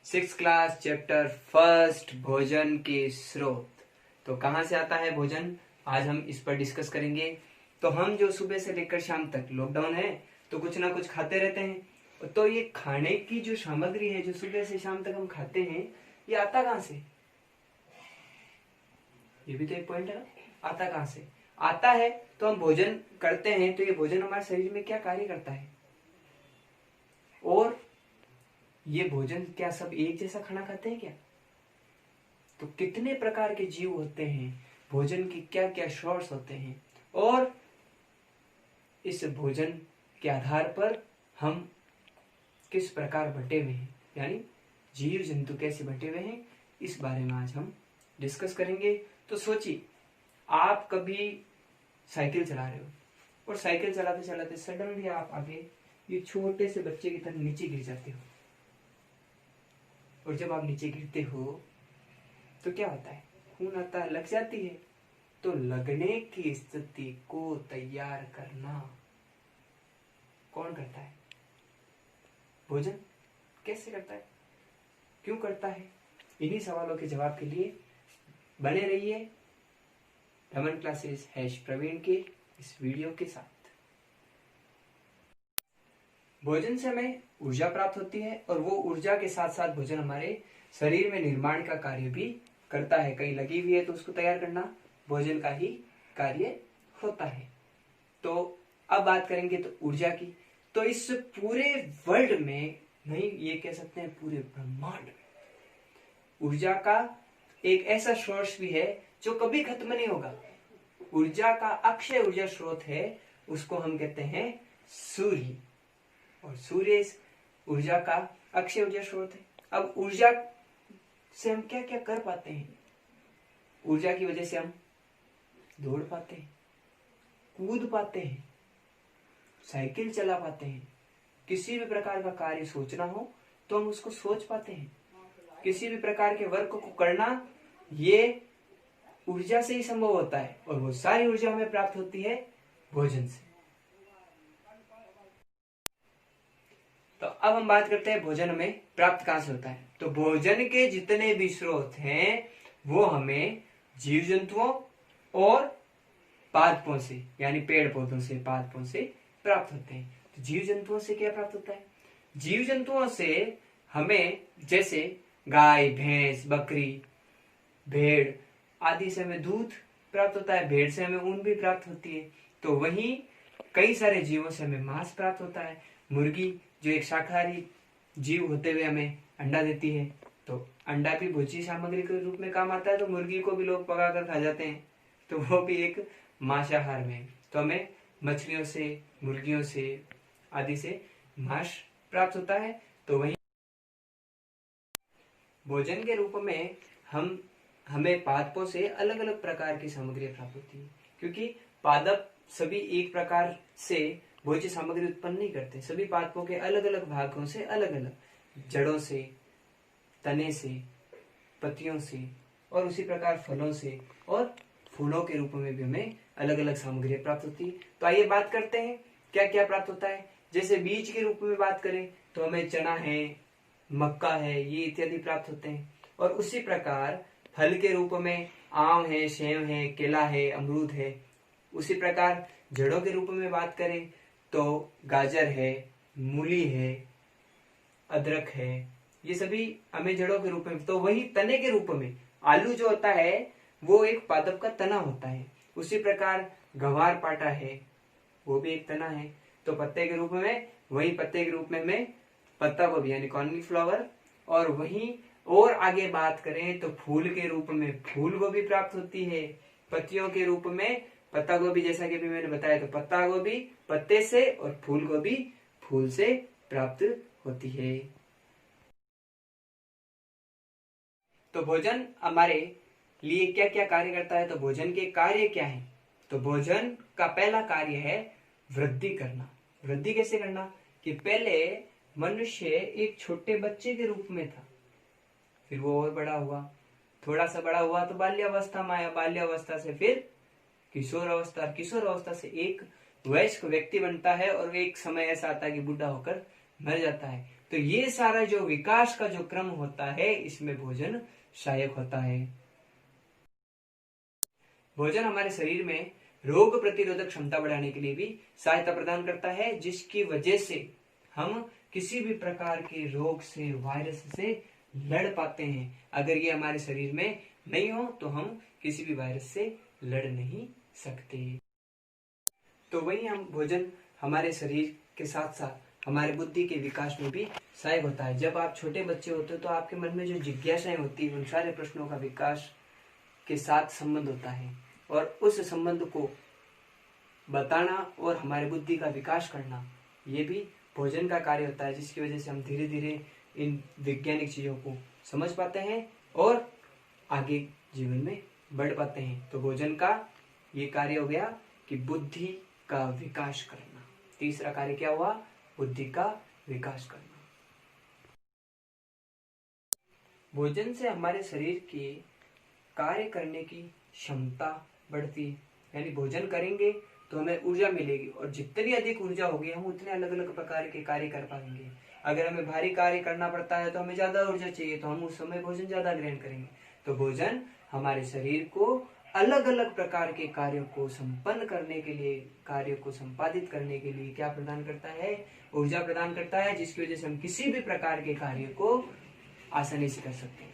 Six class chapter first भोजन के स्रोत। तो कहाँ से आता है भोजन, आज हम इस पर डिस्कस करेंगे। तो हम जो सुबह से लेकर शाम तक लॉकडाउन है तो कुछ ना कुछ खाते रहते हैं। तो ये खाने की जो सामग्री है जो सुबह से शाम तक हम खाते हैं, ये आता कहाँ से? ये भी तो एक पॉइंट है ना, आता कहाँ से? आता है तो हम भोजन करते हैं, तो ये भोजन हमारे शरीर में क्या कार्य करता है, और ये भोजन क्या सब एक जैसा खाना खाते हैं क्या? तो कितने प्रकार के जीव होते हैं, भोजन की क्या क्या सोर्स होते हैं, और इस भोजन के आधार पर हम किस प्रकार बटे हुए हैं, यानी जीव जंतु कैसे बटे हुए हैं, इस बारे में आज हम डिस्कस करेंगे। तो सोचिए, आप कभी साइकिल चला रहे हो और साइकिल चलाते चलाते सडनली आप आगे ये छोटे से बच्चे की तरह नीचे गिर जाते हो, और जब आप नीचे गिरते हो तो क्या होता है, खून आता है, लग जाती है। तो लगने की स्थिति को तैयार करना कौन करता है? भोजन। कैसे करता है, क्यों करता है? इन्हीं सवालों के जवाब के लिए बने रहिए रमन क्लासेस #प्रवीण के इस वीडियो के साथ। भोजन से हमें ऊर्जा प्राप्त होती है, और वो ऊर्जा के साथ साथ भोजन हमारे शरीर में निर्माण का कार्य भी करता है। कहीं लगी हुई है तो उसको तैयार करना भोजन का ही कार्य होता है। तो अब बात करेंगे तो ऊर्जा की। तो इस पूरे वर्ल्ड में, नहीं ये कह सकते हैं पूरे ब्रह्मांड में, ऊर्जा का एक ऐसा सोर्स भी है जो कभी खत्म नहीं होगा। ऊर्जा का अक्षय ऊर्जा स्रोत है, उसको हम कहते हैं सूर्य। और सूर्य इस ऊर्जा का अक्षय ऊर्जा स्रोत है। अब ऊर्जा से हम क्या क्या कर पाते हैं? ऊर्जा की वजह से हम दौड़ पाते हैं, कूद पाते हैं, साइकिल चला पाते हैं, किसी भी प्रकार का कार्य सोचना हो तो हम उसको सोच पाते हैं। किसी भी प्रकार के वर्क को करना ये ऊर्जा से ही संभव होता है, और वो सारी ऊर्जा हमें प्राप्त होती है भोजन से। तो अब हम बात करते हैं भोजन हमें प्राप्त कहां से होता है। तो भोजन के जितने भी स्रोत हैं वो हमें जीव जंतुओं और पादपों से, यानी पेड़ पौधों से, पादपों से प्राप्त होते हैं। तो जीव जंतुओं से क्या प्राप्त होता है? जीव जंतुओं से हमें जैसे गाय, भैंस, बकरी, भेड़ आदि से हमें दूध प्राप्त होता है, भेड़ से हमें ऊन भी प्राप्त होती है। तो वहीं कई सारे जीवों से हमें मांस प्राप्त होता है। मुर्गी जो एक शाकाहारी जीव होते हुए हमें अंडा देती है, तो अंडा भी भोज्य सामग्री के रूप में काम आता है। तो मुर्गी को भी लोग पका कर खा जाते हैं, तो वो भी एक मांसाहार में। तो हमें मछलियों से, मुर्गियों से आदि से मांस प्राप्त होता है। तो वही भोजन के रूप में हमें पादपों से अलग अलग प्रकार की सामग्री प्राप्त होती है, क्योंकि पादप सभी एक प्रकार से भोज्य सामग्री उत्पन्न नहीं करते। सभी पादपों के अलग अलग भागों से, अलग अलग जड़ों से, तने से, पत्तियों से, और उसी प्रकार फलों से और फूलों के रूप में भी हमें अलग अलग सामग्री प्राप्त होती है। तो आइए बात करते हैं क्या क्या प्राप्त होता है। जैसे बीज के रूप में बात करें तो हमें चना है, मक्का है, ये इत्यादि प्राप्त होते हैं। और उसी प्रकार फल के रूप में आम है, सेब है, केला है, अमरूद है। उसी प्रकार जड़ों के रूप में बात करें तो गाजर है, मूली है, अदरक है, ये सभी हमें जड़ों के रूप में। तो वही तने के रूप में आलू जो होता है वो एक पादप का तना होता है। उसी प्रकार गंवार पाटा है, वो भी एक तना है। तो पत्ते के रूप में, वही पत्ते के रूप में हमें पत्ता गोभी यानी कॉलीफ्लावर, और वहीं और आगे बात करें तो फूल के रूप में फूल गोभी प्राप्त होती है। पत्तियों के रूप में पत्ता गोभी, जैसा कि भी मैंने बताया, तो पत्ता गोभी पत्ते से और फूल गोभी फूल से प्राप्त होती है। तो भोजन हमारे लिए क्या क्या कार्य करता है? तो भोजन के कार्य क्या है? तो भोजन का पहला कार्य है वृद्धि करना। वृद्धि कैसे करना? कि पहले मनुष्य एक छोटे बच्चे के रूप में था, फिर वो और बड़ा हुआ, थोड़ा सा बड़ा हुआ तो बाल्यावस्था में आया, बाल्यावस्था से फिर किशोर अवस्था, किशोर अवस्था से एक वयस्क व्यक्ति बनता है, और एक समय ऐसा आता है कि बूढ़ा होकर मर जाता है। तो ये सारा जो विकास का जो क्रम होता है इसमें भोजन सहायक होता है। भोजन हमारे शरीर में रोग प्रतिरोधक क्षमता बढ़ाने के लिए भी सहायता प्रदान करता है, जिसकी वजह से हम किसी भी प्रकार के रोग से, वायरस से लड़ पाते हैं। अगर ये हमारे शरीर में नहीं हो तो हम किसी भी वायरस से लड़ नहीं सकते। तो वही हम भोजन हमारे शरीर के साथ साथ हमारे बुद्धि के विकास में भी सहायक होता है। जब आप छोटे बच्चे होते हो तो आपके मन में जो जिज्ञासाएं होती है उन सारे प्रश्नों का विकास के साथ संबंध होता है, और उस संबंध को बताना और हमारे बुद्धि का विकास करना ये भी भोजन का कार्य होता है, जिसकी वजह से हम धीरे धीरे इन वैज्ञानिक चीजों को समझ पाते हैं और आगे जीवन में बढ़ पाते हैं। तो भोजन का ये कार्य हो गया कि बुद्धि का विकास करना। तीसरा कार्य क्या हुआ? बुद्धि का विकास करना। भोजन से हमारे शरीर के कार्य करने की क्षमता बढ़ती है, यानी भोजन करेंगे तो हमें ऊर्जा मिलेगी, और जितनी अधिक ऊर्जा होगी हम उतने अलग अलग प्रकार के कार्य कर पाएंगे। अगर हमें भारी कार्य करना पड़ता है तो हमें ज्यादा ऊर्जा चाहिए, तो हम उस समय भोजन ज्यादा ग्रहण करेंगे। तो भोजन हमारे शरीर को अलग अलग प्रकार के कार्यों को संपन्न करने के लिए, कार्यों को संपादित करने के लिए क्या प्रदान करता है? ऊर्जा प्रदान करता है, जिसकी वजह से हम किसी भी प्रकार के कार्य को आसानी से कर सकते हैं।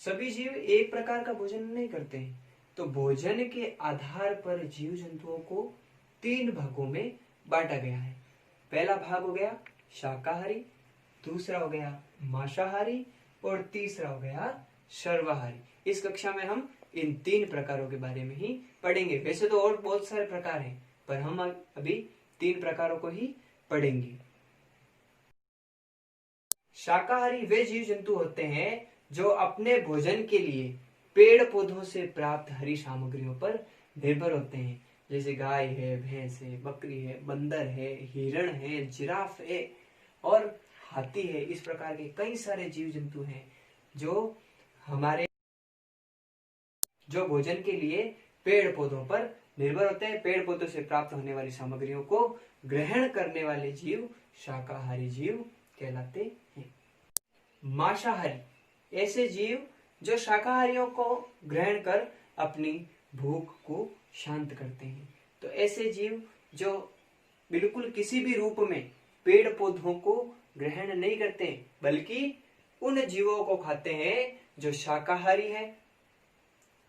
सभी जीव एक प्रकार का भोजन नहीं करते हैं, तो भोजन के आधार पर जीव जंतुओं को 3 भागों में बांटा गया है। पहला भाग हो गया शाकाहारी, दूसरा हो गया मांसाहारी, और तीसरा हो गया सर्वाहारी। इस कक्षा में हम इन 3 प्रकारों के बारे में ही पढ़ेंगे। वैसे तो और बहुत सारे प्रकार हैं, पर हम अभी 3 प्रकारों को ही पढ़ेंगे। शाकाहारी वे जीव जंतु होते हैं जो अपने भोजन के लिए पेड़ पौधों से प्राप्त हरी सामग्रियों पर निर्भर होते हैं, जैसे गाय है, भैंस है, बकरी है, बंदर है, हिरण है, जिराफ है और हाथी है। इस प्रकार के कई सारे जीव जंतु हैं जो भोजन के लिए पेड़ पौधों पर निर्भर होते हैं। पेड़ पौधों से प्राप्त होने वाली सामग्रियों को ग्रहण करने वाले जीव शाकाहारी जीव कहलाते हैं। मांसाहारी ऐसे जीव जो शाकाहारियों को ग्रहण कर अपनी भूख को शांत करते हैं। तो ऐसे जीव जो बिल्कुल किसी भी रूप में पेड़ पौधों को ग्रहण नहीं करते, बल्कि उन जीवों को खाते हैं जो शाकाहारी है,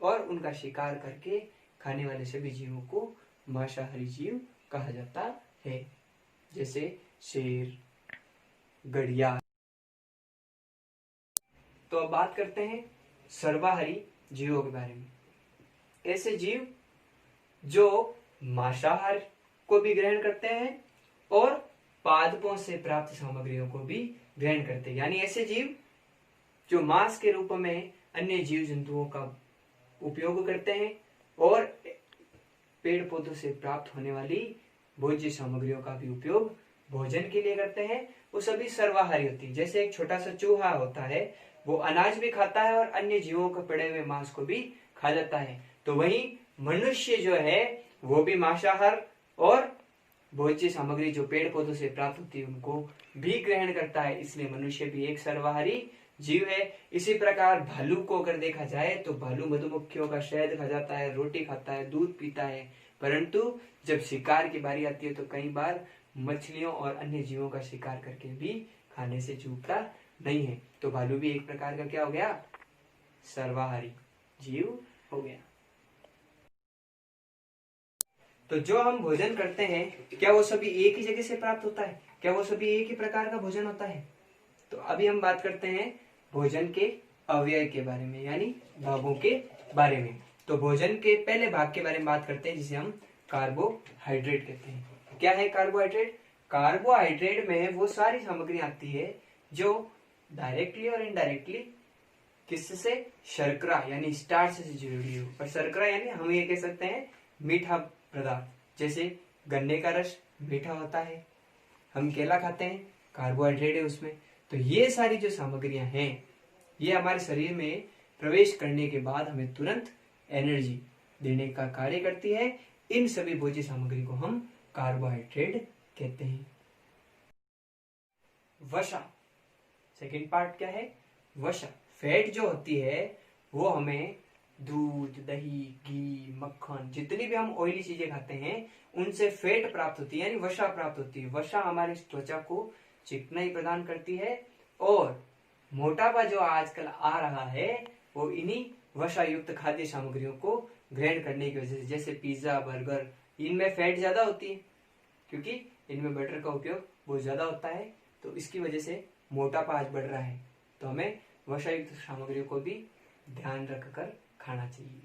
और उनका शिकार करके खाने वाले सभी जीवों को मांसाहारी जीव कहा जाता है, जैसे शेर, घड़ियाल। तो अब बात करते हैं सर्वाहारी जीवों के बारे में। ऐसे जीव जो मांसाहार को भी ग्रहण करते हैं और पादपों से प्राप्त सामग्रियों को भी ग्रहण करते हैं, यानी ऐसे जीव जो मांस के रूप में अन्य जीव जंतुओं का उपयोग करते हैं और पेड़ पौधों से प्राप्त होने वाली भोज्य सामग्रियों का भी उपयोग भोजन के लिए करते हैं, वो सभी सर्वाहारी होती है। जैसे एक छोटा सा चूहा होता है, वो अनाज भी खाता है और अन्य जीवों के पड़े हुए मांस को भी खा जाता है। तो वही मनुष्य जो है वो भी मांसाहार और भोज्य सामग्री जो पेड़ पौधों से प्राप्त होती है उनको भी ग्रहण करता है, इसलिए मनुष्य भी एक सर्वाहारी जीव है। इसी प्रकार भालू को अगर देखा जाए तो भालू मधुमक्खियों का शहद खा जाता है, रोटी खाता है, दूध पीता है, परंतु जब शिकार की बारी आती है तो कई बार मछलियों और अन्य जीवों का शिकार करके भी खाने से चूकता नहीं है। तो भालू भी एक प्रकार का क्या हो गया? सर्वाहारी जीव हो गया। तो जो हम भोजन करते हैं क्या वो सभी एक ही जगह से प्राप्त होता है? क्या वो सभी एक ही प्रकार का भोजन होता है? तो अभी हम बात करते हैं भोजन के अवयव के बारे में, यानी भागों के बारे में। तो भोजन के पहले भाग के बारे में बात करते हैं जिसे हम कार्बोहाइड्रेट कहते हैं। क्या है कार्बोहाइड्रेट? कार्बोहाइड्रेट में वो सारी सामग्री आती है जो डायरेक्टली और इनडायरेक्टली किससे? शर्करा यानी स्टार्च से जुड़ी हो। और शर्करा यानी हम ये कह सकते हैं मीठा पदार्थ, जैसे गन्ने का रस मीठा होता है, हम केला खाते हैं, कार्बोहाइड्रेट है उसमें। तो ये सारी जो सामग्रियां हैं ये हमारे शरीर में प्रवेश करने के बाद हमें तुरंत एनर्जी देने का कार्य करती है। इन सभी भोज्य सामग्री को हम कार्बोहाइड्रेट कहते हैं। वसा। सेकंड पार्ट क्या है? वसा। फैट जो होती है वो हमें दूध, दही, घी, मक्खन, जितनी भी हम ऑयली चीजें खाते हैं उनसे फैट प्राप्त होती है, यानी वसा प्राप्त होती है। वसा हमारी त्वचा को चिकनाई प्रदान करती है और मोटापा जो आजकल आ रहा है वो इन्हीं वसा युक्त खाद्य सामग्रियों को ग्रहण करने की वजह से, जैसे पिज्जा, बर्गर, इनमें फैट ज्यादा होती है क्योंकि इनमें बटर का उपयोग बहुत ज्यादा होता है, तो इसकी वजह से मोटापा आज बढ़ रहा है। तो हमें वसा युक्त सामग्रियों को भी ध्यान रखकर खाना चाहिए।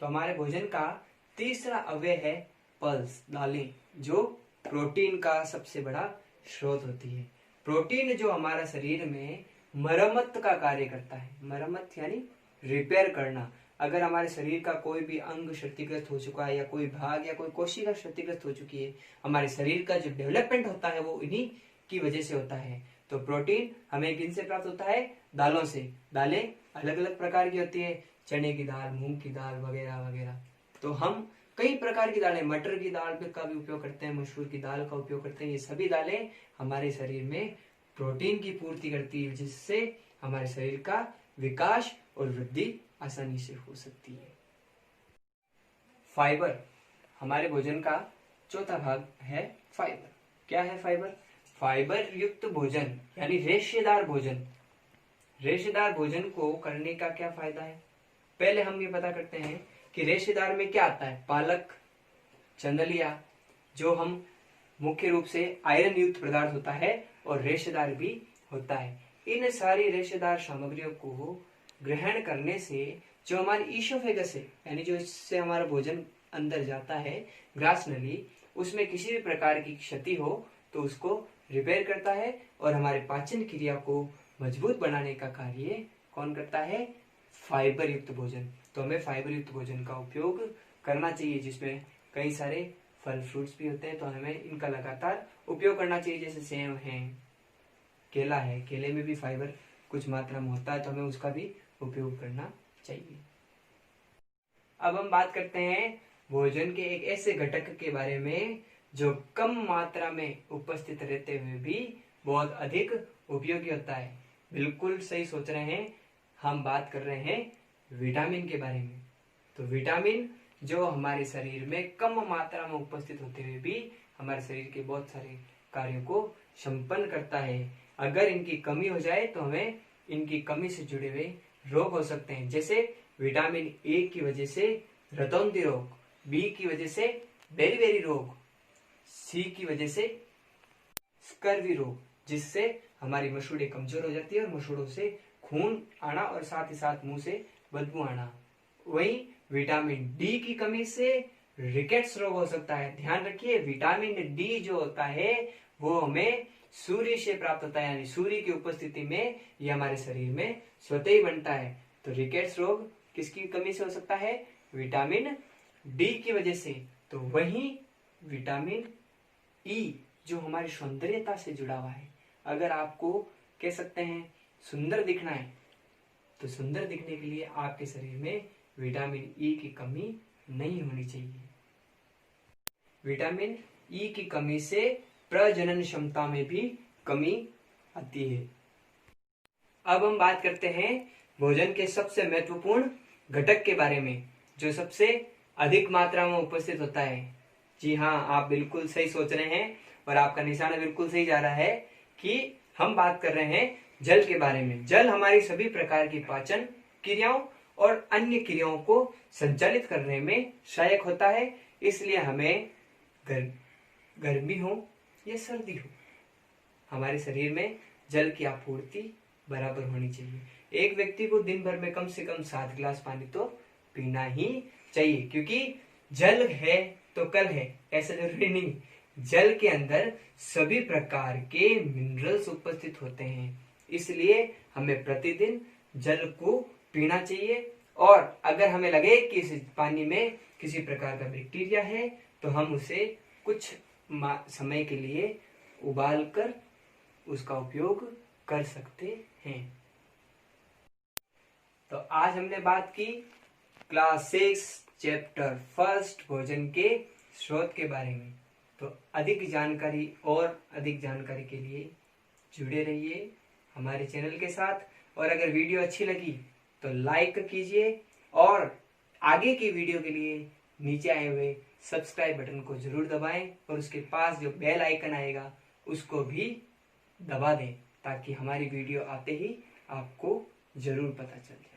तो हमारे भोजन का तीसरा अवयव है पल्स, दालें, जो प्रोटीन का सबसे बड़ा स्रोत होती है। प्रोटीन जो हमारा शरीर में मरम्मत का कार्य करता है, मरम्मत यानी रिपेयर करना। अगर हमारे शरीर का कोई भी अंग क्षतिग्रस्त हो चुका है या कोई भाग या कोई कोशिका क्षतिग्रस्त हो चुकी है, हमारे शरीर का जो डेवलपमेंट होता है वो इन्हीं की वजह से होता है। तो प्रोटीन हमें किन से प्राप्त होता है? दालों से। दालें अलग अलग प्रकार की होती है, चने की दाल, मूंग की दाल वगैरह वगैरह। तो हम कई प्रकार की दालें, मटर की दाल का भी उपयोग करते हैं, मसूर की दाल का उपयोग करते हैं। ये सभी दालें हमारे शरीर में प्रोटीन की पूर्ति करती है, जिससे हमारे शरीर का विकास और वृद्धि आसानी से हो सकती है। फाइबर, हमारे भोजन का चौथा भाग है फाइबर। क्या है फाइबर? फाइबर युक्त भोजन यानी रेशेदार भोजन। रेशेदार भोजन को करने का क्या फायदा है? पहले हम ये पता करते हैं कि रेशेदार में क्या आता है। पालक, चंदलिया, जो हम मुख्य रूप से आयरन युक्त पदार्थ होता है और रेशेदार भी होता है। इन सारी रेशेदार सामग्रियों को ग्रहण करने से जो हमारी ईसोफेगस है, यानी जो इससे हमारा भोजन अंदर जाता है, ग्रास नली, उसमें किसी भी प्रकार की क्षति हो तो उसको रिपेयर करता है और हमारे पाचन क्रिया को मजबूत बनाने का कार्य कौन करता है? फाइबर युक्त भोजन। तो हमें फाइबर युक्त भोजन का उपयोग करना चाहिए, जिसमें कई सारे फल फ्रूट्स भी होते हैं, तो हमें इनका लगातार उपयोग करना चाहिए। जैसे सेब है, केला है, केले में भी फाइबर कुछ मात्रा में होता है, तो हमें उसका भी उपयोग करना चाहिए। अब हम बात करते हैं भोजन के एक ऐसे घटक के बारे में जो कम मात्रा में उपस्थित रहते हुए भी बहुत अधिक उपयोगी होता है। बिल्कुल सही सोच रहे हैं, हम बात कर रहे हैं विटामिन के बारे में। तो विटामिन जो हमारे शरीर में कम मात्रा में उपस्थित होते हुए भी हमारे शरीर के बहुत सारे कार्यों को संपन्न करता है। अगर इनकी कमी हो जाए तो हमें इनकी कमी से जुड़े हुए रोग हो सकते हैं, जैसे विटामिन ए की वजह से रतौंधी रोग, बी की वजह से बेरी रोग, सी की वजह से स्कर्वी रोग, जिससे हमारी मसूड़े कमजोर हो जाती है और मसूड़ों से खून आना और साथ ही साथ मुंह से बदबू आना। वहीं विटामिन डी की कमी से रिकेट्स रोग हो सकता है। ध्यान रखिए, विटामिन डी जो होता है वो हमें सूर्य से प्राप्त होता है, यानी सूर्य की उपस्थिति में ये हमारे शरीर में स्वतः ही बनता है। तो रिकेट्स रोग किसकी कमी से हो सकता है? विटामिन डी की वजह से। तो वहीं विटामिन ई जो हमारी सौंदर्यता से जुड़ा हुआ है, अगर आपको कह सकते हैं सुंदर दिखना है, तो सुंदर दिखने के लिए आपके शरीर में विटामिन ई की कमी नहीं होनी चाहिए। विटामिन ई की कमी से प्रजनन क्षमता में भी कमी आती है। अब हम बात करते हैं भोजन के सबसे महत्वपूर्ण घटक के बारे में, जो सबसे अधिक मात्रा में उपस्थित होता है। जी हाँ, आप बिल्कुल सही सोच रहे हैं और आपका निशाना बिल्कुल सही जा रहा है कि हम बात कर रहे हैं जल के बारे में। जल हमारी सभी प्रकार की पाचन क्रियाओं और अन्य क्रियाओं को संचालित करने में सहायक होता है। इसलिए हमें गर्मी हो या सर्दी हो, हमारे शरीर में जल की आपूर्ति बराबर होनी चाहिए। एक व्यक्ति को दिन भर में कम से कम 7 गिलास पानी तो पीना ही चाहिए, क्योंकि जल है तो कल है, ऐसा जरूरी नहीं। जल के अंदर सभी प्रकार के मिनरल्स उपस्थित होते हैं, इसलिए हमें प्रतिदिन जल को पीना चाहिए। और अगर हमें लगे कि इस पानी में किसी प्रकार का बैक्टीरिया है तो हम उसे कुछ समय के लिए उबाल कर उसका उपयोग कर सकते हैं। तो आज हमने बात की क्लास 6 चैप्टर 1 भोजन के स्रोत के बारे में। तो अधिक जानकारी के लिए जुड़े रहिए हमारे चैनल के साथ। और अगर वीडियो अच्छी लगी तो लाइक कीजिए और आगे की वीडियो के लिए नीचे आए हुए सब्सक्राइब बटन को जरूर दबाएं और उसके पास जो बेल आइकन आएगा उसको भी दबा दें ताकि हमारी वीडियो आते ही आपको जरूर पता चल जाए।